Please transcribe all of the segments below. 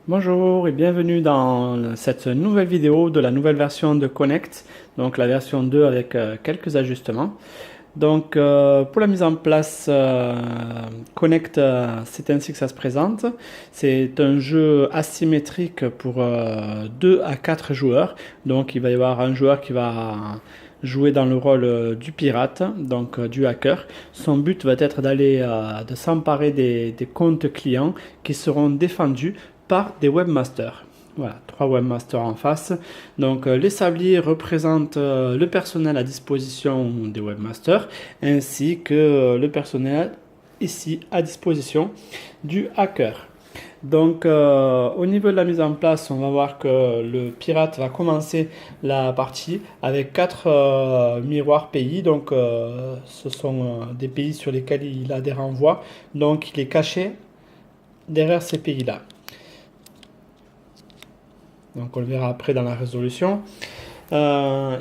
Bonjour et bienvenue dans cette nouvelle vidéo de la nouvelle version de Connect, donc la version 2 avec quelques ajustements. Donc pour la mise en place Connect, c'est ainsi que ça se présente. C'est un jeu asymétrique pour 2 à 4 joueurs. Donc il va y avoir un joueur qui va jouer dans le rôle du pirate, donc du hacker. Son but va être de s'emparer des comptes clients qui seront défendus par des webmasters. Voilà, 3 webmasters en face. Donc les sabliers représentent le personnel à disposition des webmasters ainsi que le personnel ici à disposition du hacker. Donc au niveau de la mise en place, on va voir que le pirate va commencer la partie avec 4 miroirs pays. Donc ce sont des pays sur lesquels il a des renvois. Donc il est caché derrière ces pays-là. Donc on le verra après dans la résolution.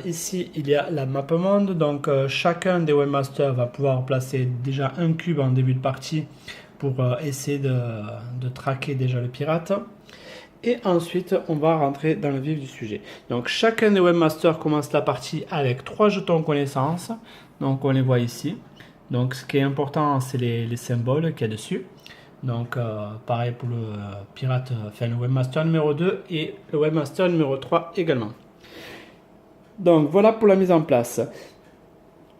Ici, il y a la map monde. Donc chacun des webmasters va pouvoir placer déjà un cube en début de partie pour essayer de traquer déjà le pirate. Et ensuite, on va rentrer dans le vif du sujet. Donc chacun des webmasters commence la partie avec 3 jetons connaissances. Donc on les voit ici. Donc ce qui est important, c'est les symboles qu'il y a dessus. Donc pareil pour le pirate, enfin le webmaster numéro 2 et le webmaster numéro 3 également. Donc voilà pour la mise en place.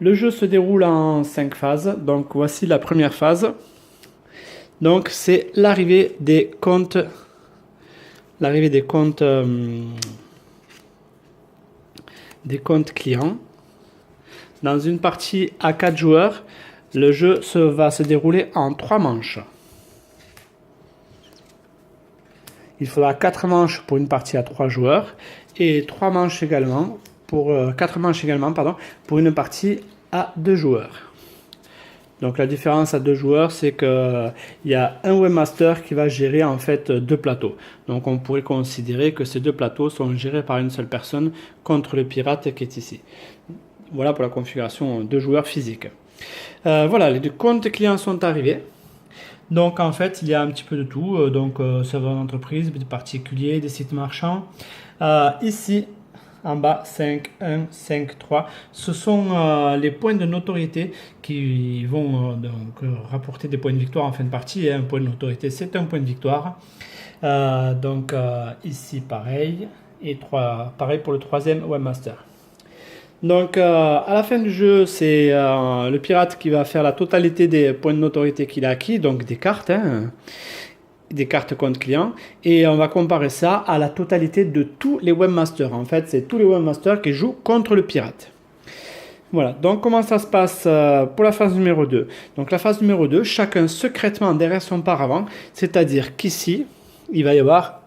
Le jeu se déroule en 5 phases. Donc voici la première phase. Donc c'est l'arrivée des comptes clients. Dans une partie à 4 joueurs, le jeu va se dérouler en 3 manches. Il faudra 4 manches pour une partie à 3 joueurs et 4 manches également pour une partie à 2 joueurs. Donc la différence à 2 joueurs, c'est qu'il y a un webmaster qui va gérer en fait 2 plateaux. Donc on pourrait considérer que ces 2 plateaux sont gérés par une seule personne contre le pirate qui est ici. Voilà pour la configuration 2 joueurs physiques. Voilà, les 2 comptes clients sont arrivés. Donc en fait, il y a un petit peu de tout, donc serveurs d'entreprise, des particuliers, des sites marchands. Ici, en bas, 5.1, 5.3, ce sont les points de notoriété qui vont rapporter des points de victoire en fin de partie. Et un point de notoriété, c'est un point de victoire. Ici, pareil. Et pareil pour le 3e webmaster. Donc à la fin du jeu, c'est le pirate qui va faire la totalité des points de notoriété qu'il a acquis, donc des cartes, des cartes compte client, et on va comparer ça à la totalité de tous les webmasters. En fait, c'est tous les webmasters qui jouent contre le pirate. Voilà, donc comment ça se passe pour la phase numéro 2? Donc la phase numéro 2, chacun secrètement derrière son paravent, c'est-à-dire qu'ici, il va y avoir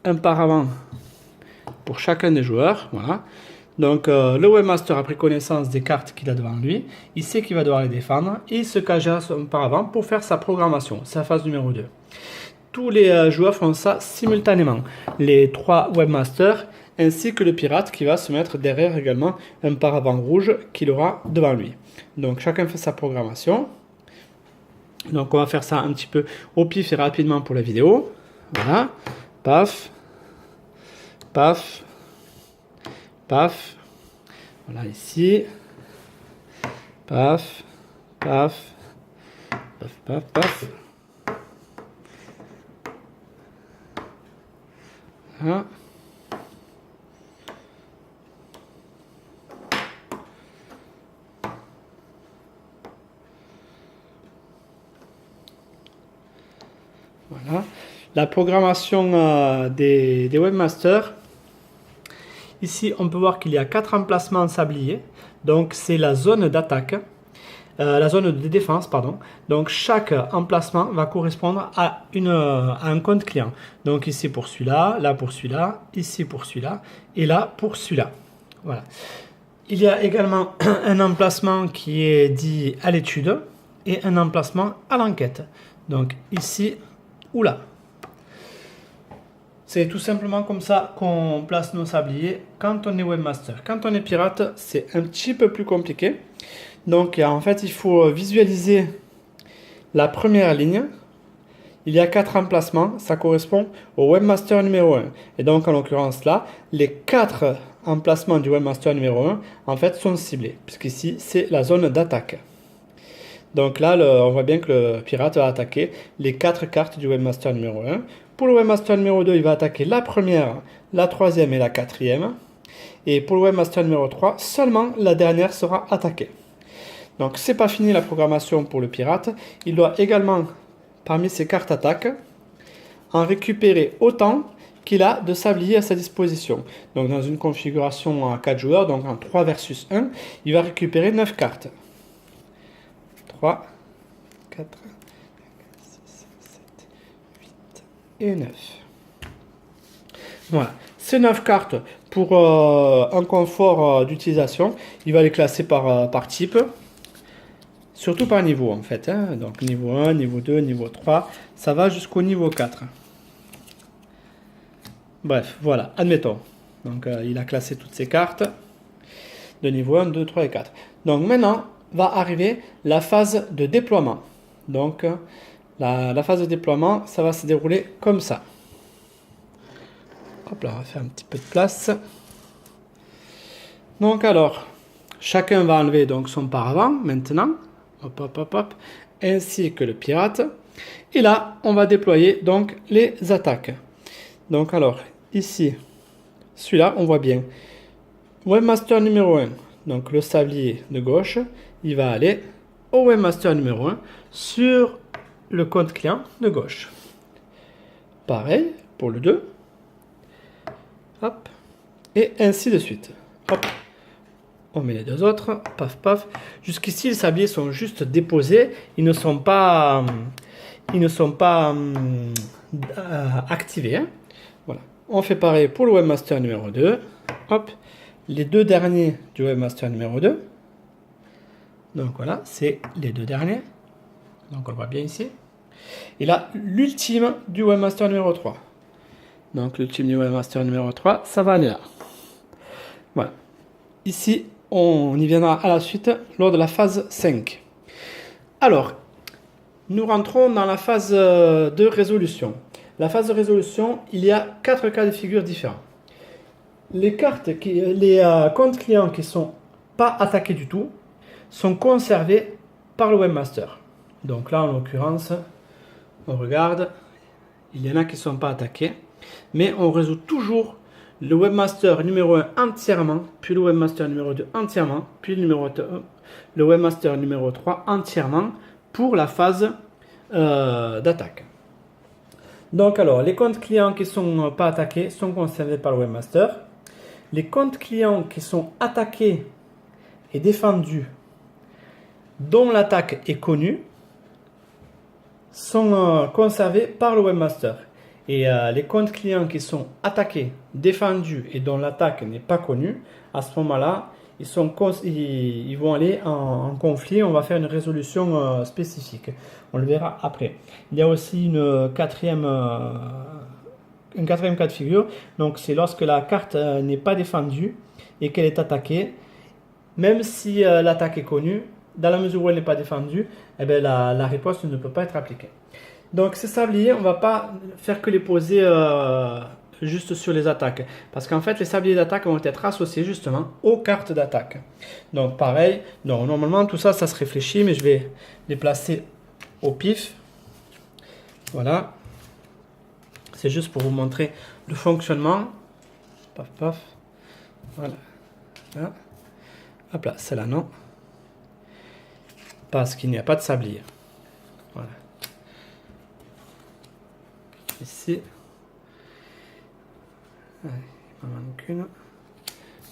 un paravent pour chacun des joueurs, voilà. Donc le webmaster a pris connaissance des cartes qu'il a devant lui, il sait qu'il va devoir les défendre et il se cache auparavant pour faire sa programmation, sa phase numéro 2. Tous les joueurs font ça simultanément, les 3 webmasters ainsi que le pirate qui va se mettre derrière également un paravent rouge qu'il aura devant lui. Donc chacun fait sa programmation. Donc on va faire ça un petit peu au pif et rapidement pour la vidéo. Voilà, paf, paf. Paf, voilà ici, paf, paf, paf, paf, paf. Voilà. Voilà. La programmation des webmasters. Ici, on peut voir qu'il y a 4 emplacements sabliers. Donc, c'est la zone d'attaque, la zone de défense, pardon. Donc, chaque emplacement va correspondre à un compte client. Donc, ici pour celui-là, là pour celui-là, ici pour celui-là, et là pour celui-là. Voilà. Il y a également un emplacement qui est dit à l'étude et un emplacement à l'enquête. Donc, ici ou là. C'est tout simplement comme ça qu'on place nos sabliers quand on est webmaster. Quand on est pirate, c'est un petit peu plus compliqué. Donc en fait, il faut visualiser la première ligne il y a 4 emplacements, ça correspond au webmaster numéro 1. Et donc, en l'occurrence là, les 4 emplacements du webmaster numéro 1, en fait, sont ciblés, puisqu'ici, c'est la zone d'attaque. Donc là, on voit bien que le pirate va attaquer les 4 cartes du webmaster numéro 1. Pour le webmaster numéro 2, il va attaquer la première, la troisième et la quatrième. Et pour le webmaster numéro 3, seulement la dernière sera attaquée. Donc, c'est pas fini la programmation pour le pirate. Il doit également, parmi ses cartes attaques, en récupérer autant qu'il a de sabliers à sa disposition. Donc, dans une configuration à 4 joueurs, donc en 3 versus 1, il va récupérer 9 cartes. 3, 4, 6, 7, 8 et 9. Voilà. Ces 9 cartes, pour un confort d'utilisation, il va les classer par type. Surtout par niveau en fait. Hein. Donc niveau 1, niveau 2, niveau 3, ça va jusqu'au niveau 4. Bref, voilà, admettons. Donc il a classé toutes ses cartes de niveau 1, 2, 3 et 4. Donc maintenant va arriver la phase de déploiement. Donc la phase de déploiement, ça va se dérouler comme ça. Hop là, on va faire un petit peu de place. Donc alors, chacun va enlever donc son paravent maintenant. Hop, hop, hop, hop, ainsi que le pirate. Et là, on va déployer donc les attaques. Donc alors, ici, celui-là, on voit bien. Webmaster numéro 1, donc le sablier de gauche, il va aller au webmaster numéro 1 sur le compte client de gauche. Pareil pour le 2. Hop. Et ainsi de suite. Hop. On met les deux autres, paf paf. Jusqu'ici, les sabliers sont juste déposés. Ils ne sont pas activés. Hein. Voilà. On fait pareil pour le webmaster numéro 2. Hop. Les deux derniers du webmaster numéro 2. Donc voilà, c'est les deux derniers. Donc on le voit bien ici. Et là, l'ultime du webmaster numéro 3. Donc l'ultime du webmaster numéro 3, ça va aller là. Voilà. Ici, on y viendra à la suite lors de la phase 5. Alors, nous rentrons dans la phase de résolution. La phase de résolution, il y a 4 cas de figure différents. Les comptes clients qui ne sont pas attaqués du tout sont conservés par le webmaster. Donc là, en l'occurrence, on regarde, il y en a qui ne sont pas attaqués, mais on résout toujours le webmaster numéro 1 entièrement, puis le webmaster numéro 2 entièrement, puis le webmaster numéro 3 entièrement pour la phase d'attaque. Donc alors, les comptes clients qui ne sont pas attaqués sont conservés par le webmaster. Les comptes clients qui sont attaqués et défendus, dont l'attaque est connue, sont conservés par le webmaster. Et les comptes clients qui sont attaqués, défendus et dont l'attaque n'est pas connue, à ce moment-là, ils vont aller en conflit. On va faire une résolution spécifique. On le verra après. Il y a aussi un quatrième cas de figure. Donc c'est lorsque la carte n'est pas défendue et qu'elle est attaquée. Même si l'attaque est connue, dans la mesure où elle n'est pas défendue, eh bien, la riposte ne peut pas être appliquée. Donc ces sabliers, on ne va pas faire que les poser juste sur les attaques. Parce qu'en fait, les sabliers d'attaque vont être associés justement aux cartes d'attaque. Donc pareil, normalement tout ça, ça se réfléchit, mais je vais les placer au pif. Voilà. C'est juste pour vous montrer le fonctionnement. Paf, paf. Voilà. Là. Hop là, celle-là non. Parce qu'il n'y a pas de sablier. Voilà. Ici. Il m'en manque une.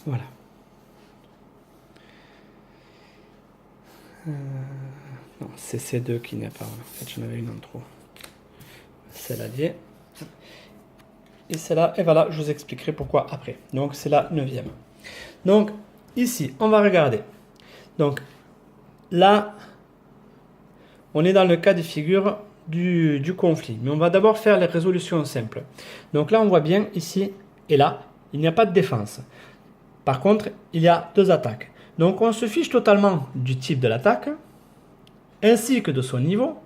Voilà. Non, c'est ces deux qui n'y a pas. En fait, j'en avais une en trop. Celle-là y est. Et celle-là, et voilà, je vous expliquerai pourquoi après. Donc, c'est la 9e. Donc, ici, on va regarder. Donc, là, on est dans le cas de figure du conflit. Mais on va d'abord faire les résolutions simples. Donc là, on voit bien ici et là, il n'y a pas de défense. Par contre, il y a deux attaques. Donc on se fiche totalement du type de l'attaque, ainsi que de son niveau,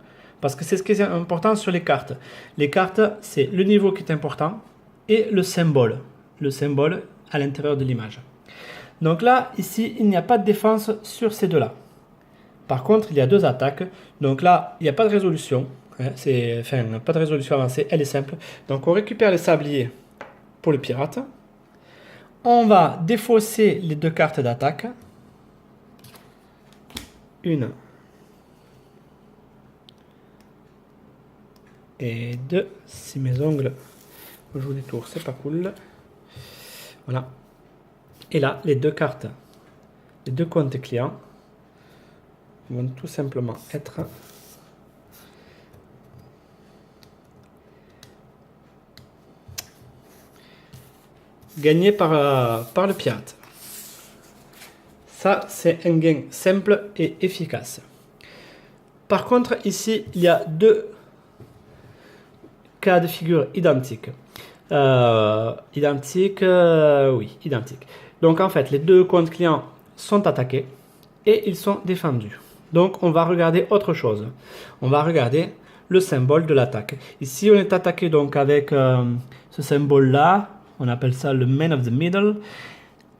Parce que c'est ce qui est important sur les cartes. Les cartes, c'est le niveau qui est important et le symbole à l'intérieur de l'image. Donc là, ici, il n'y a pas de défense sur ces deux-là. Par contre, il y a deux attaques. Donc là, il n'y a pas de résolution. Pas de résolution avancée, elle est simple. Donc on récupère les sabliers pour le pirate. On va défausser les deux cartes d'attaque. Une et deux. Si mes ongles jouent des tours, c'est pas cool. Voilà. Et là, les deux cartes, les deux comptes clients vont tout simplement être gagnés par le pirate. Ça, c'est un gain simple et efficace. Par contre, ici, il y a deux cas de figure identiques. Identiques. Donc, en fait, les deux comptes clients sont attaqués et ils sont défendus. Donc, on va regarder autre chose. On va regarder le symbole de l'attaque. Ici, on est attaqué donc avec ce symbole-là. On appelle ça le Man of the Middle.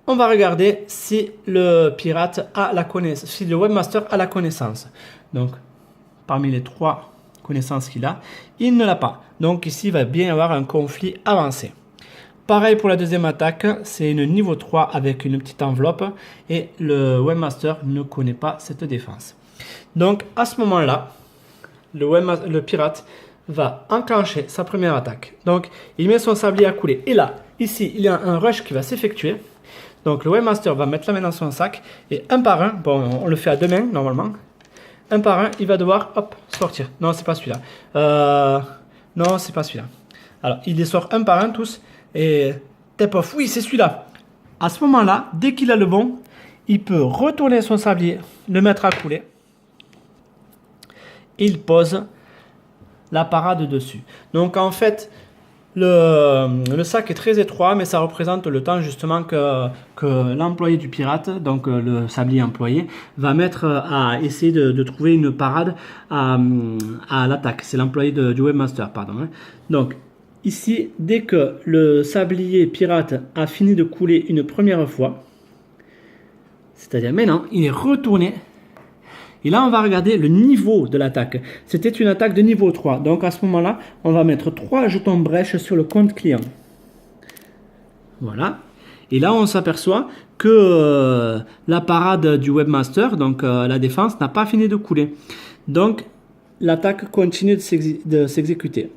On va regarder si le pirate a la connaissance, si le webmaster a la connaissance. Donc, parmi les trois connaissances qu'il a, il ne l'a pas. Donc ici, il va bien y avoir un conflit avancé. Pareil pour la deuxième attaque, c'est une niveau 3 avec une petite enveloppe et le webmaster ne connaît pas cette défense. Donc à ce moment-là, le pirate va enclencher sa première attaque. Donc il met son sablier à couler. Et là, ici, il y a un rush qui va s'effectuer. Donc le webmaster va mettre la main dans son sac et un par un, bon on le fait à deux mains normalement, un par un, il va devoir hop, sortir. Non, c'est pas celui-là. Non, c'est pas celui-là. Alors, il les sort un par un tous et tap off. Oui, c'est celui-là. À ce moment-là, dès qu'il a le bon, il peut retourner son sablier, le mettre à couler. Et il pose la parade dessus. Donc, en fait, le sac est très étroit, mais ça représente le temps justement que l'employé du pirate, donc le sablier employé, va mettre à essayer de trouver une parade à l'attaque. C'est l'employé du webmaster, pardon. Donc ici, dès que le sablier pirate a fini de couler une première fois, c'est-à-dire maintenant, il est retourné. Et là, on va regarder le niveau de l'attaque. C'était une attaque de niveau 3. Donc, à ce moment-là, on va mettre 3 jetons brèche sur le compte client. Voilà. Et là, on s'aperçoit que la parade du webmaster, donc la défense, n'a pas fini de couler. Donc, l'attaque continue de s'exécuter.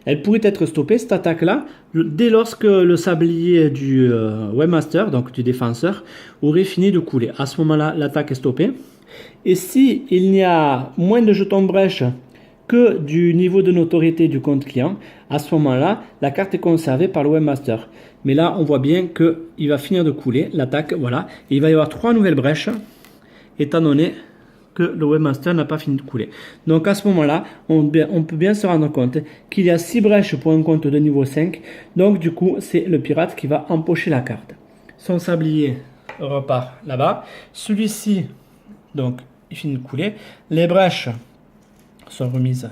Elle pourrait être stoppée, cette attaque-là, dès lorsque le sablier du webmaster, donc du défenseur, aurait fini de couler. À ce moment-là, l'attaque est stoppée. Et si il n'y a moins de jetons brèche que du niveau de notoriété du compte client, à ce moment-là, la carte est conservée par le webmaster. Mais là, on voit bien qu'il va finir de couler, l'attaque, voilà. Et il va y avoir 3 nouvelles brèches, étant donné que le webmaster n'a pas fini de couler. Donc à ce moment-là, on peut bien se rendre compte qu'il y a 6 brèches pour un compte de niveau 5. Donc du coup, c'est le pirate qui va empocher la carte. Son sablier repart là-bas. Celui-ci, donc, il finit de couler. Les brèches sont remises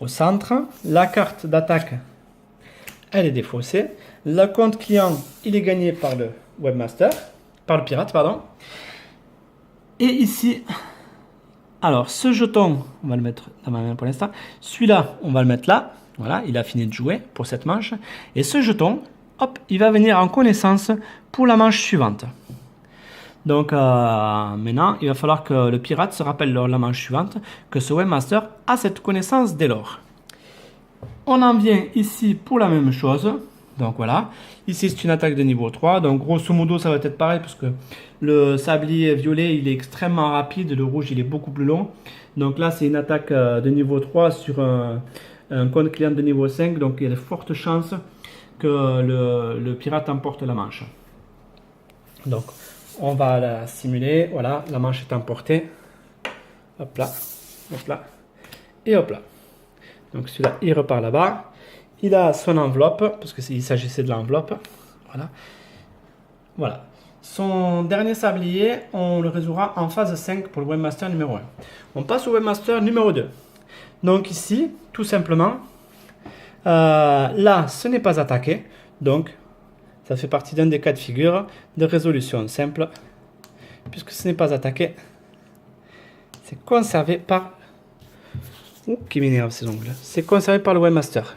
au centre. La carte d'attaque, elle est défaussée. Le compte client, il est gagné par le webmaster, par le pirate, pardon. Et ici, alors ce jeton, on va le mettre dans ma main pour l'instant. Celui-là, on va le mettre là. Voilà, il a fini de jouer pour cette manche. Et ce jeton, hop, il va venir en connaissance pour la manche suivante. Donc maintenant, il va falloir que le pirate se rappelle lors de la manche suivante que ce webmaster a cette connaissance dès lors. On en vient ici pour la même chose. Donc voilà, ici c'est une attaque de niveau 3. Donc grosso modo, ça va être pareil parce que le sablier violet, il est extrêmement rapide. Le rouge, il est beaucoup plus long. Donc là, c'est une attaque de niveau 3 sur un compte client de niveau 5. Donc il y a de fortes chances que le pirate emporte la manche. Donc on va la simuler. Voilà, la manche est emportée. Hop là, et hop là. Donc celui-là, il repart là-bas. Il a son enveloppe, parce qu'il s'agissait de l'enveloppe. Voilà. Voilà. Son dernier sablier, on le résoudra en phase 5 pour le webmaster numéro 1. On passe au webmaster numéro 2. Donc ici, tout simplement, là, ce n'est pas attaqué. Donc, ça fait partie d'un des cas de figure de résolution simple. Puisque ce n'est pas attaqué, c'est conservé par... Ouh, qui m'énerve ces ongles. C'est conservé par le webmaster.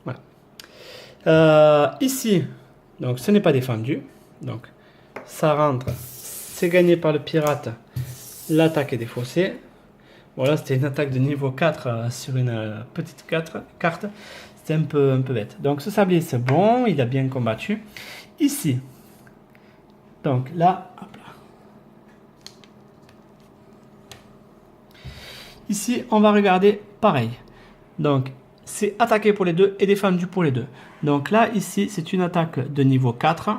Voilà. Ici, donc ce n'est pas défendu. Donc, ça rentre. C'est gagné par le pirate. L'attaque est défaussée. Voilà, c'était une attaque de niveau 4 sur une petite carte. C'était un peu bête. Donc, ce sablier, c'est bon. Il a bien combattu. Ici, donc là, hop là. Ici, on va regarder pareil. Donc, c'est attaqué pour les deux et défendu pour les deux. Donc là, ici, c'est une attaque de niveau 4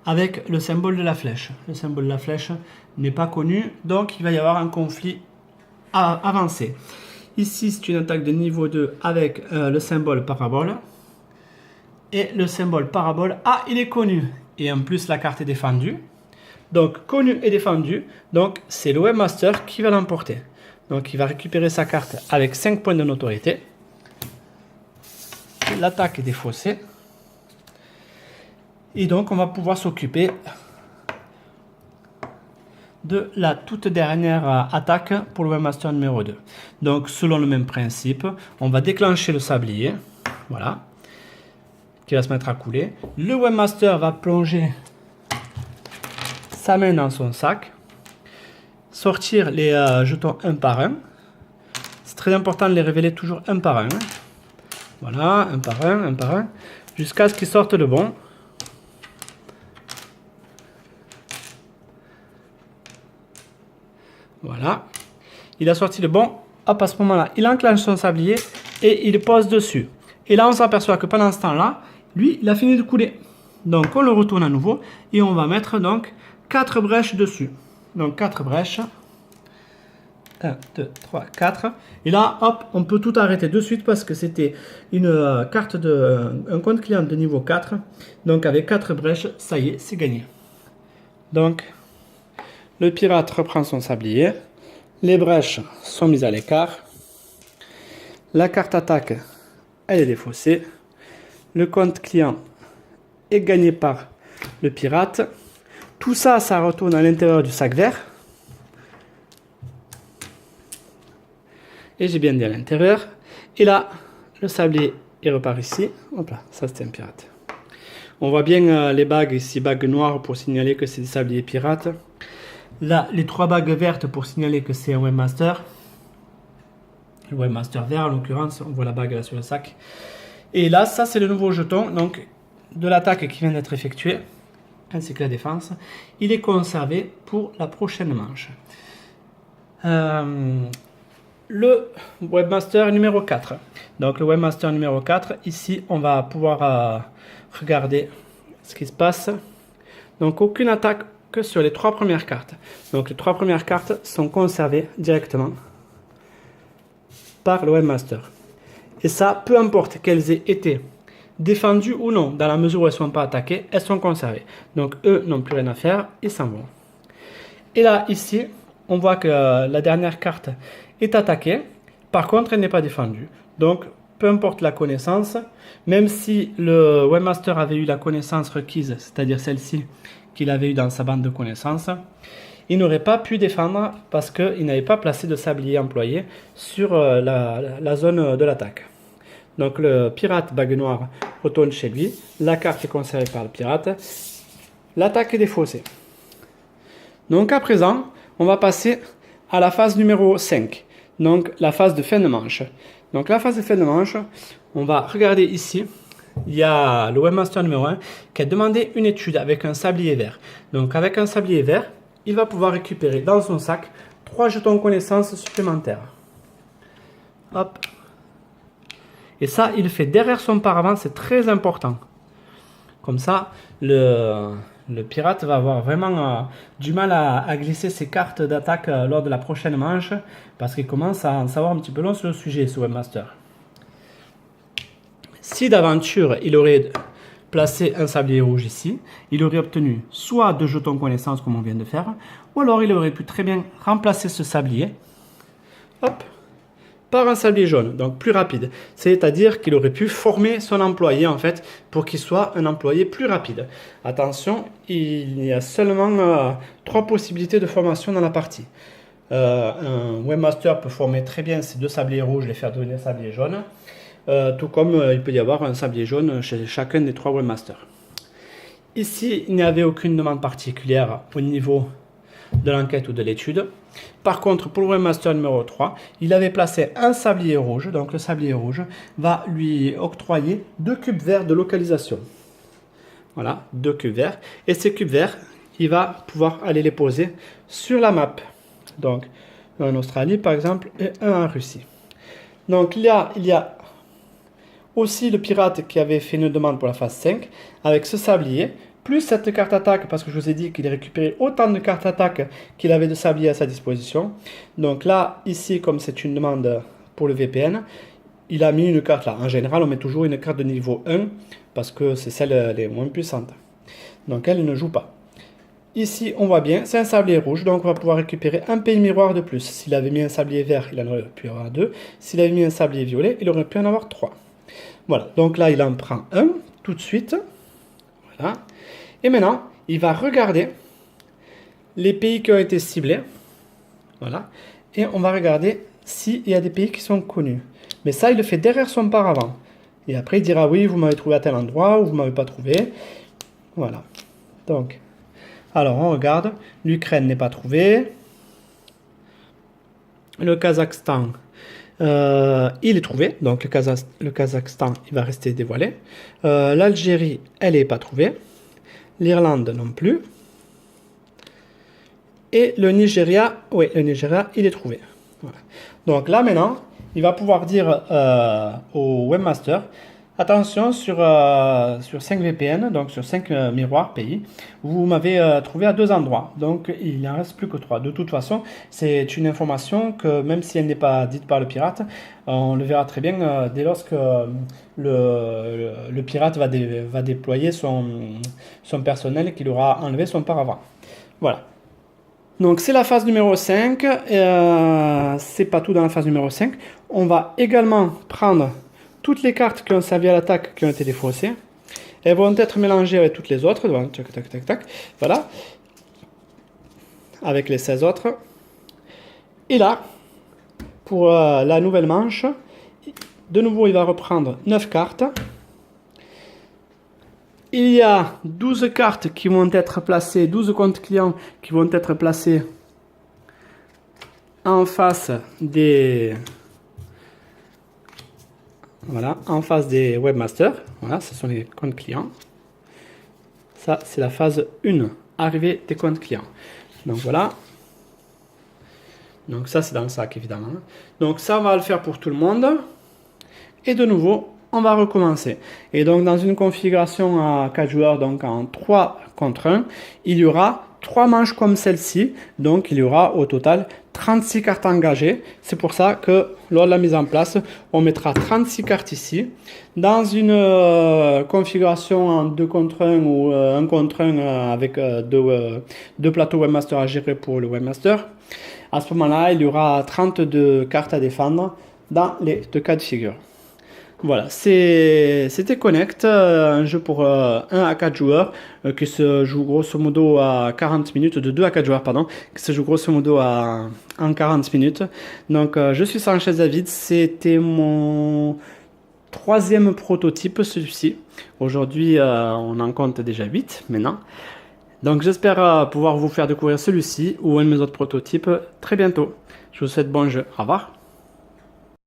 avec le symbole de la flèche. Le symbole de la flèche n'est pas connu, donc il va y avoir un conflit avancé. Ici, c'est une attaque de niveau 2 avec le symbole parabole. Et le symbole parabole, ah, il est connu. Et en plus, la carte est défendue. Donc, connu et défendu. Donc, c'est le webmaster qui va l'emporter. Donc, il va récupérer sa carte avec 5 points de notoriété. L'attaque est défaussée. Et donc, on va pouvoir s'occuper de la toute dernière attaque pour le webmaster numéro 2. Donc, selon le même principe, on va déclencher le sablier. Voilà. Qui va se mettre à couler. Le webmaster va plonger sa main dans son sac. Sortir les jetons un par un. C'est très important de les révéler toujours un par un. Voilà, un par un, jusqu'à ce qu'ils sortent le bon. Voilà. Il a sorti le bon. Hop, à ce moment-là, il enclenche son sablier et il pose dessus. Et là, on s'aperçoit que pendant ce temps-là, lui, il a fini de couler. Donc, on le retourne à nouveau et on va mettre donc 4 brèches dessus. Donc, 4 brèches. 1, 2, 3, 4. Et là, hop, on peut tout arrêter de suite parce que c'était une carte un compte client de niveau 4. Donc, avec 4 brèches, ça y est, c'est gagné. Donc, le pirate reprend son sablier. Les brèches sont mises à l'écart. La carte attaque, elle est défaussée. Le compte client est gagné par le pirate. Tout ça, ça retourne à l'intérieur du sac vert. Et j'ai bien dit à l'intérieur. Et là, le sablier, il repart ici. Hop là, ça c'était un pirate. On voit bien les bagues ici, bagues noires pour signaler que c'est des sabliers pirates. Là, les 3 bagues vertes pour signaler que c'est un webmaster. Le webmaster vert en l'occurrence, on voit la bague là sur le sac. Et là, ça c'est le nouveau jeton donc de l'attaque qui vient d'être effectuée, ainsi que la défense. Il est conservé pour la prochaine manche. Le webmaster numéro 4. Donc le webmaster numéro 4, ici on va pouvoir regarder ce qui se passe. Donc aucune attaque que sur les 3 premières cartes. Donc les 3 premières cartes sont conservées directement par le webmaster. Et ça, peu importe qu'elles aient été défendues ou non, dans la mesure où elles ne sont pas attaquées, elles sont conservées. Donc eux n'ont plus rien à faire, ils s'en vont. Et là, ici, on voit que la dernière carte est attaquée. Par contre, elle n'est pas défendue. Donc, peu importe la connaissance, même si le webmaster avait eu la connaissance requise, c'est-à-dire celle-ci qu'il avait eu dans sa bande de connaissances, il n'aurait pas pu défendre parce qu'il n'avait pas placé de sablier employé sur la zone de l'attaque. Donc le pirate bague noire retourne chez lui, la carte est conservée par le pirate, l'attaque est défaussée. Donc à présent, on va passer à la phase numéro 5, donc la phase de fin de manche. Donc la phase de fin de manche, on va regarder ici, il y a le webmaster numéro 1 qui a demandé une étude avec un sablier vert. Donc avec un sablier vert, il va pouvoir récupérer dans son sac 3 jetons connaissances supplémentaires. Hop. Et ça, il le fait derrière son paravent, c'est très important. Comme ça, le pirate va avoir vraiment du mal à glisser ses cartes d'attaque lors de la prochaine manche, parce qu'il commence à en savoir un petit peu long sur le sujet, ce webmaster. Si d'aventure, il aurait placé un sablier rouge ici, il aurait obtenu soit 2 jetons connaissances comme on vient de faire, ou alors il aurait pu très bien remplacer ce sablier. Hop, par un sablier jaune, donc plus rapide. C'est-à-dire qu'il aurait pu former son employé en fait pour qu'il soit un employé plus rapide. Attention, il y a seulement 3 possibilités de formation dans la partie. Un webmaster peut former très bien ces 2 sabliers rouges et les faire devenir sabliers jaunes, tout comme il peut y avoir un sablier jaune chez chacun des 3 webmasters. Ici, il n'y avait aucune demande particulière au niveau de l'enquête ou de l'étude. Par contre, pour le webmaster numéro 3, il avait placé un sablier rouge. Donc le sablier rouge va lui octroyer 2 cubes verts de localisation. Voilà, 2 cubes verts. Et ces cubes verts, il va pouvoir aller les poser sur la map. Donc, un en Australie par exemple et un en Russie. Donc il y a aussi le pirate qui avait fait une demande pour la phase 5 avec ce sablier. Plus cette carte attaque, parce que je vous ai dit qu'il a récupéré autant de cartes attaque qu'il avait de sabliers à sa disposition. Donc là, ici, comme c'est une demande pour le VPN, il a mis une carte là. En général, on met toujours une carte de niveau 1, parce que c'est celle les moins puissantes. Donc elle ne joue pas. Ici, on voit bien, c'est un sablier rouge, donc on va pouvoir récupérer un pays miroir de plus. S'il avait mis un sablier vert, il en aurait pu avoir 2. S'il avait mis un sablier violet, il aurait pu en avoir 3. Voilà, donc là, il en prend un tout de suite. Voilà. Et maintenant, il va regarder les pays qui ont été ciblés. Voilà. Et on va regarder s'il y a des pays qui sont connus. Mais ça, il le fait derrière son paravent. Et après, il dira, oui, vous m'avez trouvé à tel endroit ou vous ne m'avez pas trouvé. Voilà. Donc, alors, on regarde. L'Ukraine n'est pas trouvée. Le Kazakhstan, il est trouvé. Donc, le Kazakhstan, il va rester dévoilé. L'Algérie, elle n'est pas trouvée. L'Irlande non plus. Et le Nigeria, oui, le Nigeria, il est trouvé. Voilà. Donc là, maintenant, il va pouvoir dire au webmaster, attention, sur 5 VPN, donc sur 5 miroirs pays, vous m'avez trouvé à 2 endroits. Donc, il n'en reste plus que 3. De toute façon, c'est une information que, même si elle n'est pas dite par le pirate, on le verra très bien dès lors que le pirate va déployer son personnel qu'il aura enlevé son paravent. Voilà. Donc, c'est la phase numéro 5. C'est pas tout dans la phase numéro 5. On va également prendre toutes les cartes qui ont servi à l'attaque qui ont été défaussées. Elles vont être mélangées avec toutes les autres. Donc, tac, tac, tac, tac. Voilà. Avec les 16 autres. Et là, pour la nouvelle manche, de nouveau, il va reprendre 9 cartes. Il y a 12 cartes qui vont être placées, 12 comptes clients qui vont être placés en face des... Voilà, en face des webmasters. Voilà, ce sont les comptes clients. Ça, c'est la phase 1, arrivée des comptes clients. Donc voilà. Donc ça, c'est dans le sac, évidemment. Donc ça, on va le faire pour tout le monde. Et de nouveau, on va recommencer. Et donc, dans une configuration à 4 joueurs, donc en 3 contre 1, il y aura 3 manches comme celle-ci. Donc, il y aura au total 36 cartes engagées. C'est pour ça que lors de la mise en place, on mettra 36 cartes ici. Dans une configuration en 2 contre 1 ou 1 contre 1 avec deux plateaux webmaster à gérer pour le webmaster, à ce moment-là, il y aura 32 cartes à défendre dans les 2 cas de figure. Voilà, c'était Connect, un jeu pour 1 à 4 joueurs qui se joue grosso modo à 40 minutes, de 2 à 4 joueurs, pardon, qui se joue grosso modo en 40 minutes. Donc, je suis Sanchez David, c'était mon 3e prototype, celui-ci. Aujourd'hui, on en compte déjà 8 maintenant. Donc, j'espère pouvoir vous faire découvrir celui-ci ou un de mes autres prototypes très bientôt. Je vous souhaite bon jeu. Au revoir.